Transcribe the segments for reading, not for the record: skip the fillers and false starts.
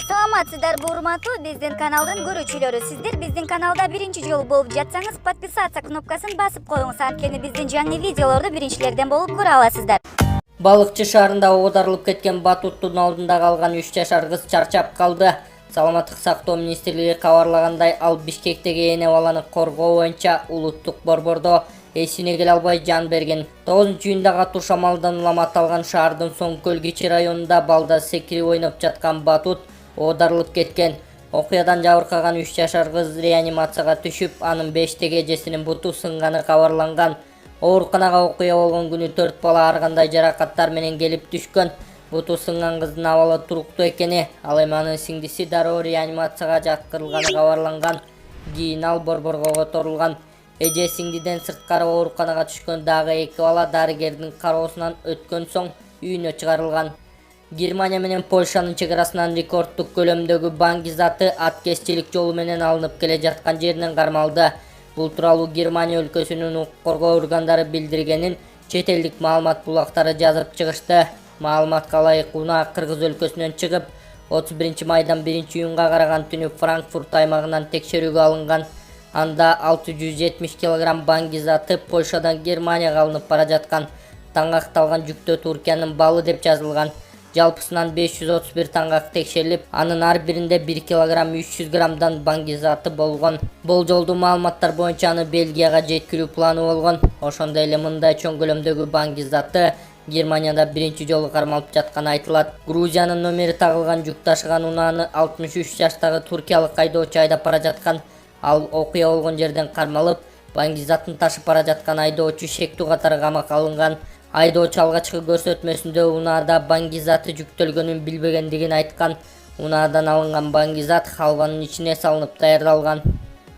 Саламатсыздар урматтуу биздин каналдын көрүүчүлөрү. Сиздер биздин каналда биринчи жолу болуп жатсаңыз, подписаться кнопкасын басып коюңуз, анткени биздин жаңы видеолорду биринчилерден болуп көрө аласыздар. Балыкчы шаарында оодарылып кеткен батуттун алдында калган 3 жашар кыз чарчап калды. Саламаттык сактоо министрлиги кабарлагандай, ал Бишкектеги эне баланы коргоо боюнча улуттук борбордо эсине келе албай жан берген. 9-июнда катуу шамалдан уламат алган шаардын Соң көл кичи районунда балда секирип ойноп жаткан батут оодарылып кеткен. Окуядан жабыркаган 3 жашар кыз реанимацияга түшүп, анын 5-теги эжесинин буту сынганы кабарланган. Ооруканага окуя болгон күнү 4 бала ар кандай жаракаттар менен келип түшкөн. Буту сынган кыздын абалы туруктуу экени, ал эми анын сиңдиси дароо реанимацияга жаткырылганы кабарланган. Кийин ал борборго которулган. Эже сиңдиден сырткары ооруканага түшкөн дагы 2 бала дарыгердин кароосунан өткөн соң үйүнө чыгарылган. Германия менен Польшанын чек арасынан рекордтук көлөмдөгү банги заты аткезчилик жолу менен алынып келе жаткан жеринен кармалды. Бул тууралуу Германия өлкөсүнүн укук коргоо органдары билдиргенин чет элдик маалымат булактары жазып чыгышты. Маалыматка ылайык, унаа Кыргыз өлкөсүнөн чыгып, 31 майдан 1-июнга караган түнү Франкфурт аймагынан текшерүүгө алынган. Анда 670 кг банги заты Польшадан Германияга алынып бара жаткан. Таңгакталган жүктө Туркиянын балы деп жазылган. Жалпысынан 531 таңгак текшерилип, анын ар биринде 1 кг 300 граммдан банги заты болгон. Болжолдуу маалыматтар боюнча аны Бельгияга жеткирүү планы болгон. Ошондой эле мындай чоң көлөмдөгү банги заты Германияда биринчи жолу кармалып жатканы айтылат. Грузиянын номери тагылган жүк ташыган унааны 63 жаштагы туркиялык айдоочу айдап бара жаткан. Ал окуя болгон жерден кармалып, банги затын ташып бара жаткан айдоочу шектүү катары камакка алынган. Айдоочу алгачкы көрсөтмөсүндө унаада банги заты жүктөлгөнүн билбегендигин айткан. Унаадан алынган банги зат халванын ичине салынып даярдалган.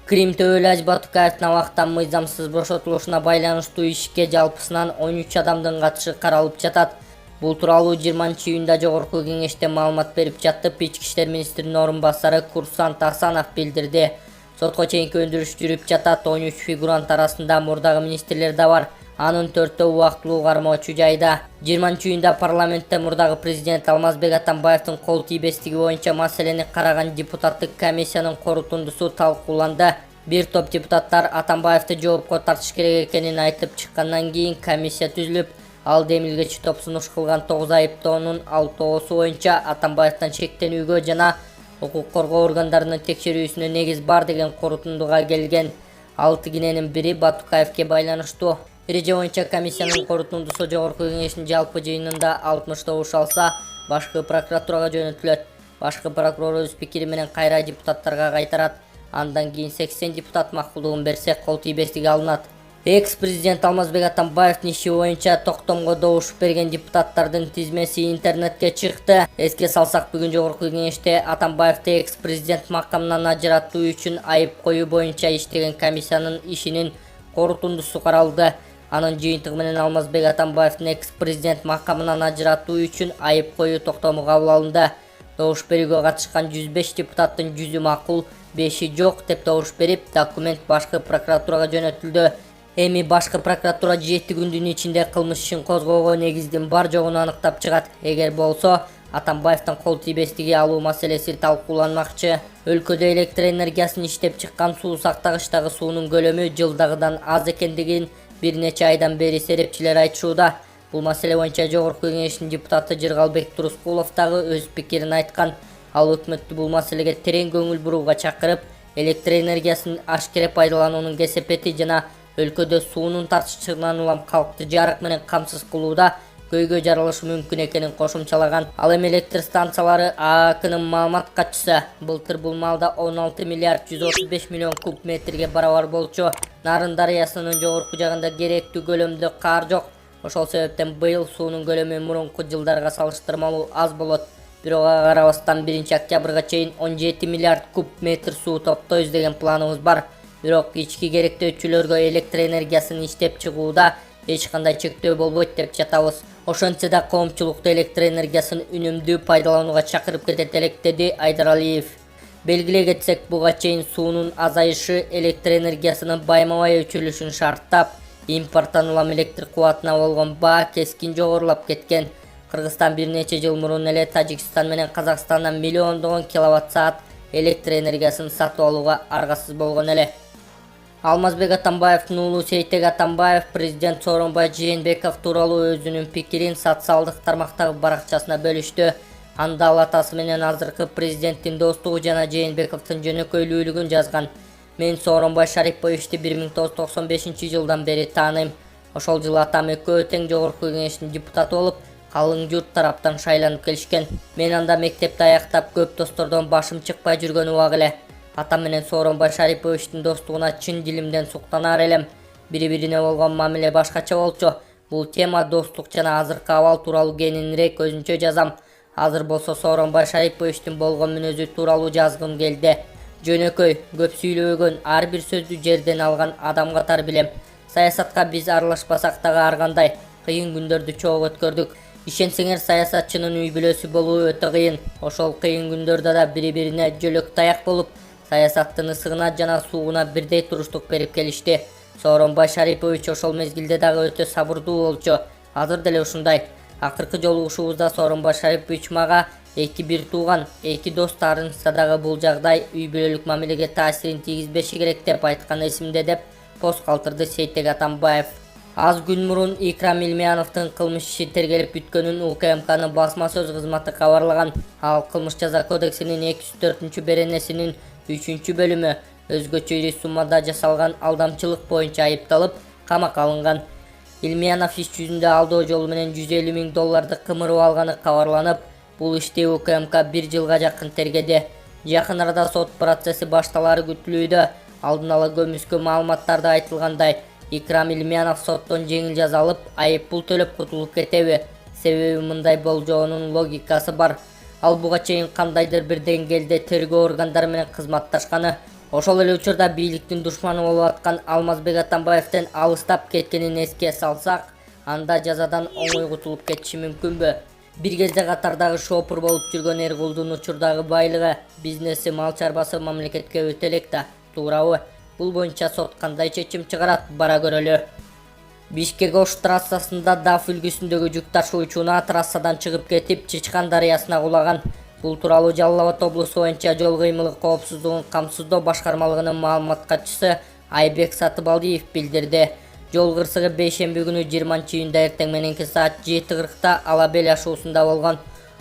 Крим Төбөлү Аж Батукаевдин абактан мыйзамсыз бошотулушуна байланыштуу ишке жалпысынан 13 адамдын катышы каралып жатат. Бул тууралуу 20-июнда жогорку кеңеште маалымат берип жатып, Ички иштер министринин орун басары Курсант Асанов билдирди. Сотко чейинки өндүрүш жүрүп жатат. 13 фигурант арасында мурдагы министрлер да бар. Анын 4-төө убактылуу кармоочу жайда. 20-июнда парламентте мурдагы президент Алмазбек Атамбаевдин кол тийбестиги боюнча маселени караган депутаттык комиссиянын корутундусу талкууланды. Бир топ депутаттар Атамбаевди жоопко тартыш керек экенин айтып чыккандан кийин комиссия түзүлүп, ал демилгечи топ сунуш кылган 9 айыптоонун 6-оосу боюнча Атамбаевден шектенүүгө жана укук коргоо органдарынын текшерүүсүнө негиз бар деген корутундуга келген. 6 киненин бири Батукаевке байланыштуу. Эреже боюнча комиссиянын корутундусу жогорку кеңештин жалпы жыйынында 60 добуш алса, башкы прокуратурага жөнөтүлөт. Башкы прокурор өз пикири менен кайра депутаттарга кайтарат. Андан кийин 80 депутат макулдугун берсе, кол тийбестиги алынат. Экс-президент Алмазбек Атамбаевдин иши боюнча токтомго добуш берген депутаттардын тизмеси интернетке чыкты. Эске салсак, бүгүн жогорку кеңеште Атамбаевди экс-президент макамынан ажыратуу үчүн айып коюу боюнча иштеген комиссиянын ишинин корутундусу каралды. Анын жыйынтыгы менен Алмазбек Атамбаевдин экс-президент макамынан ажыратуу үчүн айып коюу токтому кабыл алынды. Добуш берүүгө катышкан 105 депутаттын 100 макул, 5 жок деп добуш берип, документ башкы прокуратурага жөнөтүлдү. Эми башкы прокуратура 7 күндүн ичинде кылмыш ишин козгоого негиздин бар жогун аныктап чыгат. Эгер болсо, Атамбаевдин кол тийбестиги алуу маселеси талкууланмакчы. Өлкөдө электр энергиясын иштеп чыккан суу сактагычтагы суунун көлөмү жылдагыдан аз экендигин бир нече айдан бери серепчилер айтышууда. Бул маселе боюнча жогорку кеңештин депутаты Жыргалбек Турускулов дагы өз пикирин айткан. Ал өкмөттү бул маселеге терең көңүл бурууга чакырып, электр энергиясын ашкере пайдалануунун кесепети жана өлкөдө суунун тартышчылыгынан улам калкты жарык менен камсыз кылууда көйгөй жаралышы мүмкүн экенин кошумчалаган. Ал эми электр станциялары ААКнын маалымат катчысы былтыр бул маалда 16 миллиард 135 миллион куб метрге барабар болчу. Нарын дарыясынын жогорку жагында керектүү көлөмдө кар жок. Ошол себептен быйыл суунун көлөмү мурунку жылдарга салыштырмалуу аз болот. Бирок ага карабастан 1-октябрга чейин 17 миллиард куб метр суу топтойбуз деген планыбыз бар. Бирок ички керектөөчүлөргө электр энергиясын иштеп чыгууда эч кандай чектөө болбойт деп жатабыз. Ошентсе да коомчулукту электр энергиясын үнөмдүү пайдаланууга чакырып кетет элек, деди Айдар Алиев. Белгилей кетсек, буга чейин суунун азайышы электр энергиясынын байма-бай өчүрүлүшүн шарттап, импорттон улам электр кубатына болгон баа кескин жогорулап кеткен. Кыргызстан бир нече жыл мурун эле Тажикстан менен Казакстандан миллиондогон киловатт саат электр энергиясын сатып алууга аргасыз болгон эле. Алмазбек Атамбаевдин уулу Сейтек Атамбаев президент Сооронбай Жээнбеков тууралуу өзүнүн пикирин социалдык тармактагы баракчасына бөлүштү. Анда ал атасы менен азыркы президенттин достугу жана Жээнбековдун жөнөкөйлүүлүгүн жазган. Мен Сооронбай Шариповичти 1995-жылдан бери тааныйм. Ошол жылы атам экөө тең жогорку кеңештин депутаты болуп, калың журт тараптан шайланып келишкен. Мен анда мектепти аяктап көп достордон башым чыкпай жүргөн убак эле. Атам менен Сооронбай Шариповичтин достугуна чын дилимден суктанар элем. Бири-бирине болгон мамиле башкача болчу. Бул тема достук жана азыркы абал тууралуу кеңирээк өзүнчө жазам. Азыр болсо Сооронбай Шариповичтин болгон мүнөзү тууралуу жазгым келди. Жөнөкөй, көп сүйлөбөгөн, ар бир сөздү жерден алган адам катары билем. Саясатка биз аралашпасак дагы ар кандай кыйын күндөрдү чогуу өткөрдүк. Ишенсеңер, саясатчынын үй бүлөсү болуу өтө кыйын. Ошол кыйын күндөрдө да бири-бирине жөлөк таяк болуп, саясаттын ысыгына жана суугуна бирдей туруштук берип келишти. Сооронбай Шарипович ошол мезгилде дагы өтө сабырдуу болчу. Азыр деле ушундай. Акыркы жолугушуубузда Сооронбай Шарипович мага эки бир тууган, эки дос таарынча дагы бул жагдай үй бүлөлүк мамилеге таасирин тийгизбеши керек деп айткан эсимде, деп пост калтырды Сейтек Атамбаев. Аз күн мурун Икрам Илмияновдун кылмыш иши тергелип бүткөнүн УКМКнын басма сөз кызматы кабарлаган. Ал кылмыш жаза кодексинин 204-беренесинин 3-бөлүмү өзгөчө ири суммада жасалган алдамчылык боюнча айыпталып, камакка алынган. Илмиянов иш жүзүндө алдоо жолу менен $150,000 кымырып алганы кабарланып, бул ишти УКМК 1 жылга жакын тергеди. Жакын арада сот процесси башталары күтүлүүдө. Алдын ала көмүскө маалыматтарда айтылгандай, Икрам Илмиянов соттон жеңил жаза алып, айып пул төлөп кутулуп кетеби? Себеби мындай болжоонун логикасы бар. Ал буга чейин кандайдыр бир деңгээлде тергөө органдары менен кызматташканы, ошол эле учурда бийликтин душманы болуп аткан Алмазбек Атамбаевден алыстап кеткенин эске салсак, анда жазадан оңой кутулуп кетиши мүмкүнбү? Бир кезде катардагы шопур болуп жүргөн Эргулдун учурдагы байлыгы, бизнеси, мал чарбасы мамлекетке өтө элек да, туурабы? Бул боюнча сот кандай чечим чыгарат, бара көрөлү. Бишкек-Ош трассасында ДАФ үлгүсүндөгү жүк ташуучуна трассадан чыгып кетип, Чычкан дарыясына кулаган. Бул тууралуу Жалал Абад облусу боюнча жол кыймылы коопсуздугун камсыздоо башкармалыгынын маалымат катчысы Айбек Сатыбалдиев билдирди. Жол кырсыгы бейшемби күнү 20-июнда эртең мененки саат 7:40 Ала Бел ашуусунда болгон.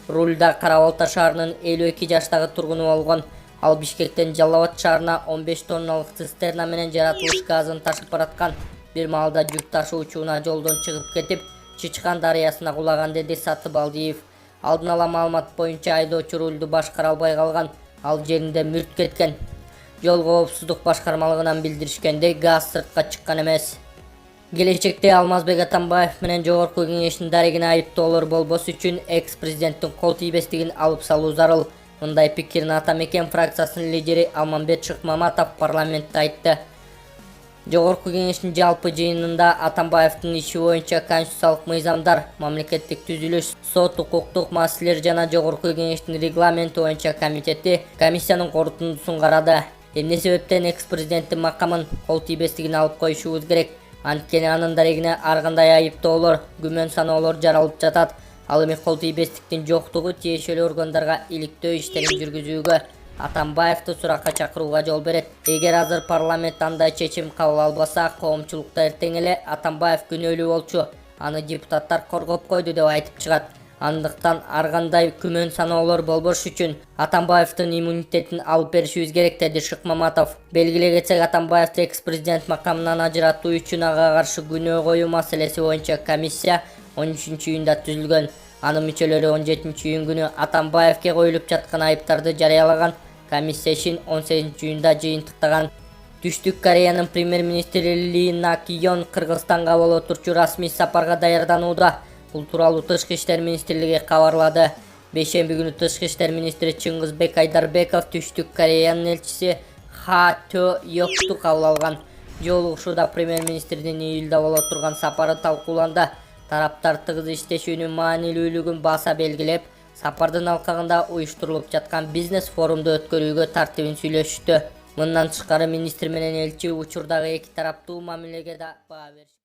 Рульда Кара Балта шаарынын 52 жаштагы тургуну болгон. Ал Бишкектен Жалал Абад шаарына 15 тонналык цистерна менен жаратылыш газын ташып бараткан. Бир маалда жүк ташуучуна жолдон чыгып кетип, Чычкан дарыясына кулаган, деди Сатыбалдиев. Алдын ала маалымат боюнча айдоочу рулду башкара албай калган, ал жеринде мүрт кеткен. Жол коопсуздук башкармалыгынан билдиришкендей, газ сыртка чыккан эмес. Келечекте Алмазбек Атамбаев менен жогорку кеңештин дарегине айыптоолор болбош үчүн экс-президенттин кол тийбестигин алып салуу зарыл. Мындай пикирин Ата Мекен фракциясынын лидери Алмамбет Шыкмаматов парламентте айтты. Жогорку кеңештин жалпы жыйынында Атамбаевдин иши боюнча конституциялык мыйзамдар, мамлекеттик түзүлүш, сот, укуктук маселелер жана жогорку кеңештин регламенти боюнча комитети комиссиянын корутундусун карады. Эмне себептен экс-президенттин макамын, кол тийбестигин алып коюшубуз керек? Анткени анын дарегине ар кандай айыптоолор, күмөн саноолор жаралып жатат. Ал эми кол тийбестиктин жоктугу тиешелүү органдарга иликтөө иштерин жүргүзүүгө, Атамбаевди суракка чакырууга жол берет. Эгер азыр парламент андай чечим кабыл албаса, коомчулукта эртең эле Атамбаев күнөөлүү болчу, аны депутаттар коргоп койду деп айтып чыгат. Андыктан ар кандай күмөн саноолор болбош үчүн Атамбаевдин иммунитетин алып беришибиз керек, деди Шыкмаматов. Белгилей кетсек, Атамбаевди экс-президент макамынан ажыратуу үчүн ага каршы күнөө коюу маселеси боюнча комиссия 13-июнда түзүлгөн. Анын мүчөлөрү 17-июн күнү Атамбаевге коюлуп жаткан айыптарды жарыялаган. Комиссия ишин 18-июнда жыйынтыктаган. Түштүк Кореянын премьер-министри Ли Нак Йон Кыргызстанга боло турчу расмий сапарга даярданууда. Бул тууралуу Тышкы иштер министрлиги кабарлады. Бейшемби күнү Тышкы иштер министри Чыңгызбек Айдарбеков Түштүк Кореянын элчиси Ха Тө Йокту кабыл алган. Жолугушууда премьер-министрдин июлда боло турган сапары талкууланды. Тараптар тыгыз иштешүүнүн маанилүүлүгүн баса белгилеп, сапардын алкагында уюштурулуп жаткан бизнес форумду өткөрүүгө тартибин сүйлөшүштү. Мындан тышкары министр менен элчи учурдагы эки тараптуу мамилеге да баа беришти.